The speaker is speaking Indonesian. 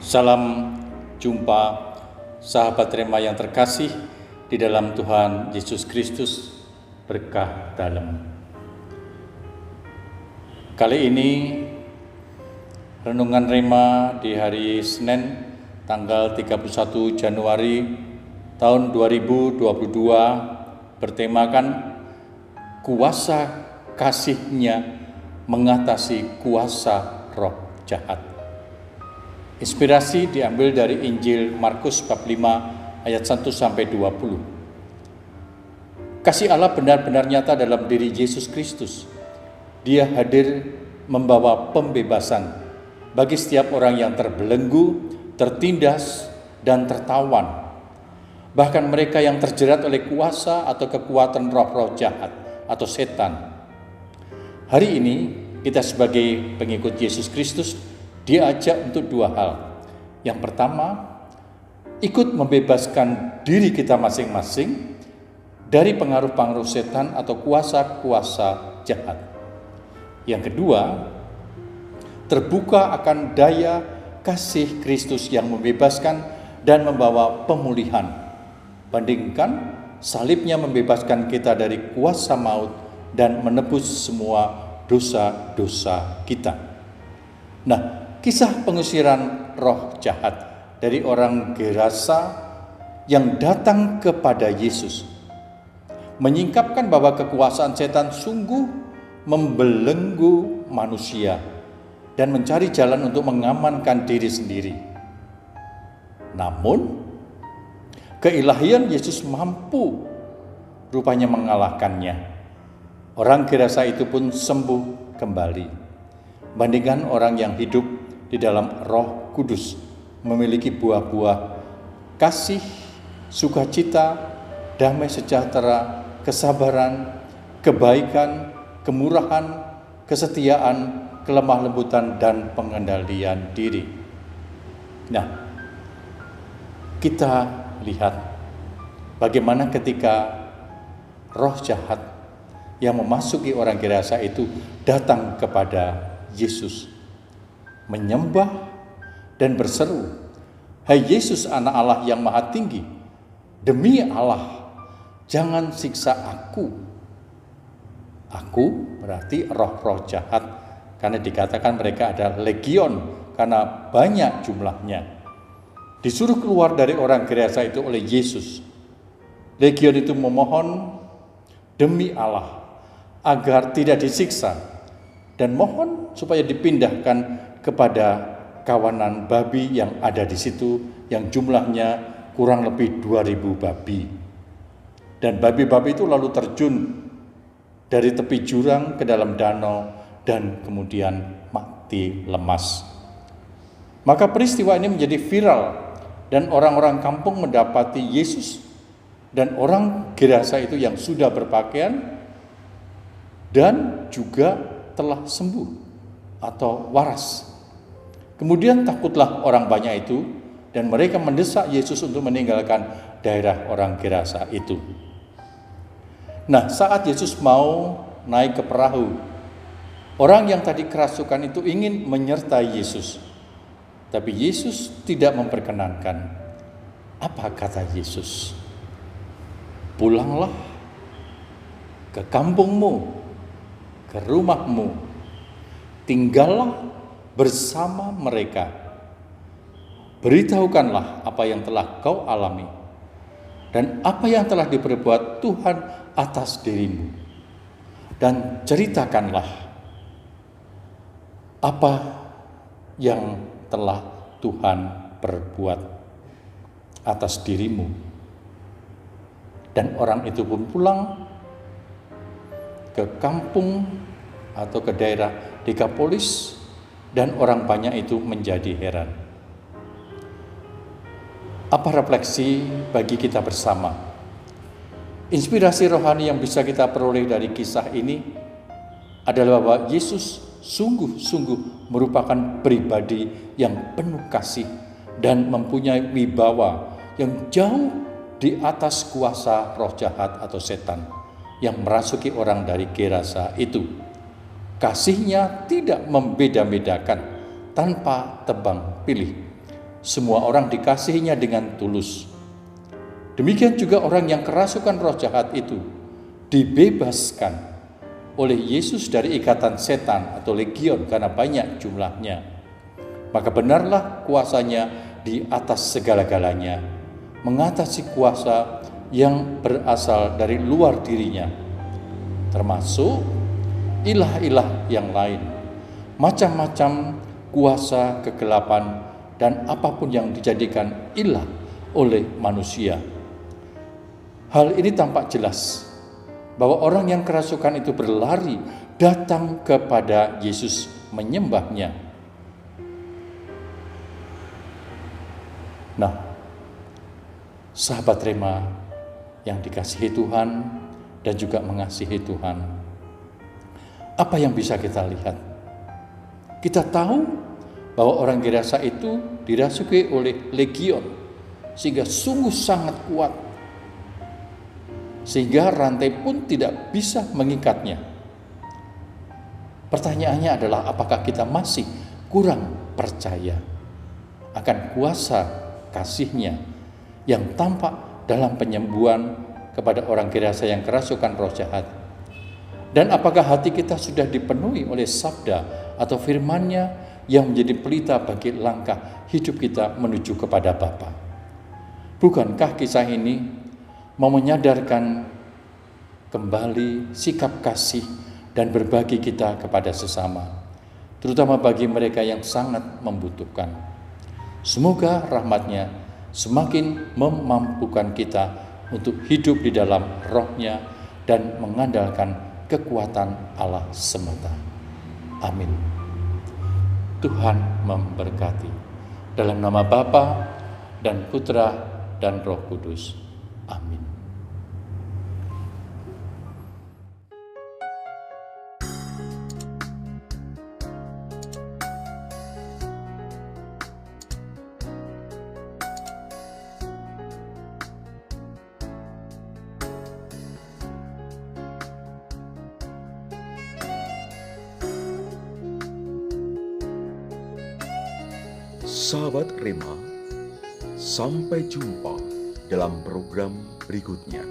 Salam jumpa sahabat Rema yang terkasih di dalam Tuhan Yesus Kristus, berkah dalam. Kali ini renungan Rema di hari Senin tanggal 31 Januari tahun 2022 bertemakan kuasa kasih-Nya mengatasi kuasa roh jahat. Inspirasi diambil dari Injil Markus bab 5 ayat 1 sampai 20. Kasih Allah benar-benar nyata dalam diri Yesus Kristus. Dia hadir membawa pembebasan bagi setiap orang yang terbelenggu, tertindas, dan tertawan. Bahkan mereka yang terjerat oleh kuasa atau kekuatan roh-roh jahat atau setan. Hari ini kita sebagai pengikut Yesus Kristus diajak untuk dua hal. Yang pertama, ikut membebaskan diri kita masing-masing dari pengaruh-pengaruh setan atau kuasa-kuasa jahat. Yang kedua, terbuka akan daya kasih Kristus yang membebaskan dan membawa pemulihan. Bandingkan salibnya membebaskan kita dari kuasa maut dan menebus semua dosa-dosa kita. Nah, kisah pengusiran roh jahat dari orang Gerasa yang datang kepada Yesus menyingkapkan bahwa kekuasaan setan sungguh membelenggu manusia dan mencari jalan untuk mengamankan diri sendiri. Namun, keilahian Yesus mampu rupanya mengalahkannya. Orang Gerasa itu pun sembuh kembali. Bandingkan orang yang hidup di dalam Roh Kudus, memiliki buah-buah kasih, sukacita, damai sejahtera, kesabaran, kebaikan, kemurahan, kesetiaan, kelemah lembutan, dan pengendalian diri. Nah, kita lihat bagaimana ketika roh jahat yang memasuki orang Gerasa itu datang kepada Yesus, menyembah dan berseru, "Hai Yesus, Anak Allah yang Maha Tinggi, demi Allah, jangan siksa aku." Aku berarti roh-roh jahat, karena dikatakan mereka ada legion, karena banyak jumlahnya. Disuruh keluar dari orang Gerasa itu oleh Yesus. Legion itu memohon demi Allah agar tidak disiksa, dan mohon supaya dipindahkan kepada kawanan babi yang ada di situ, yang jumlahnya kurang lebih 2000 babi. Dan babi-babi itu lalu terjun dari tepi jurang ke dalam danau dan kemudian mati lemas. Maka peristiwa ini menjadi viral dan orang-orang kampung mendapati Yesus dan orang Gerasa itu yang sudah berpakaian dan juga telah sembuh atau waras. Kemudian takutlah orang banyak itu dan mereka mendesak Yesus untuk meninggalkan daerah orang Gerasa itu. Nah, saat Yesus mau naik ke perahu, orang yang tadi kerasukan itu ingin menyertai Yesus. Tapi Yesus tidak memperkenankan. Apa kata Yesus? "Pulanglah ke kampungmu, ke rumahmu, tinggallah bersama mereka. Beritahukanlah apa yang telah kau alami dan apa yang telah diperbuat Tuhan atas dirimu. Dan ceritakanlah apa yang telah Tuhan perbuat atas dirimu." Dan orang itu pun pulang ke kampung atau ke daerah Dekapolis, dan orang banyak itu menjadi heran. Apa refleksi bagi kita bersama? Inspirasi rohani yang bisa kita peroleh dari kisah ini adalah bahwa Yesus sungguh-sungguh merupakan pribadi yang penuh kasih dan mempunyai wibawa yang jauh di atas kuasa roh jahat atau setan yang merasuki orang dari Gerasa itu. Kasih-Nya tidak membeda-bedakan tanpa tebang pilih. Semua orang dikasihinya dengan tulus. Demikian juga orang yang kerasukan roh jahat itu dibebaskan oleh Yesus dari ikatan setan atau legion karena banyak jumlahnya. Maka benarlah kuasanya di atas segala-galanya, mengatasi kuasa yang berasal dari luar dirinya, termasuk ilah-ilah yang lain, macam-macam kuasa kegelapan dan apapun yang dijadikan ilah oleh manusia. Hal ini tampak jelas bahwa orang yang kerasukan itu berlari datang kepada Yesus menyembahnya. Nah, sahabat Rema yang dikasihi Tuhan dan juga mengasihi Tuhan, apa yang bisa kita lihat? Kita tahu bahwa orang Gerasa itu dirasuki oleh legion, sehingga sungguh sangat kuat, sehingga rantai pun tidak bisa mengikatnya. Pertanyaannya adalah apakah kita masih kurang percaya akan kuasa kasih-Nya yang tampak dalam penyembuhan kepada orang Gerasa yang kerasukan roh jahat? Dan apakah hati kita sudah dipenuhi oleh sabda atau firman-Nya yang menjadi pelita bagi langkah hidup kita menuju kepada Bapa? Bukankah kisah ini mau menyadarkan kembali sikap kasih dan berbagi kita kepada sesama, terutama bagi mereka yang sangat membutuhkan? Semoga rahmat-Nya semakin memampukan kita untuk hidup di dalam roh-Nya dan mengandalkan kekuatan Allah semata. Amin. Tuhan memberkati. Dalam nama Bapa dan Putra dan Roh Kudus. Amin. Sahabat Rema, sampai jumpa dalam program berikutnya.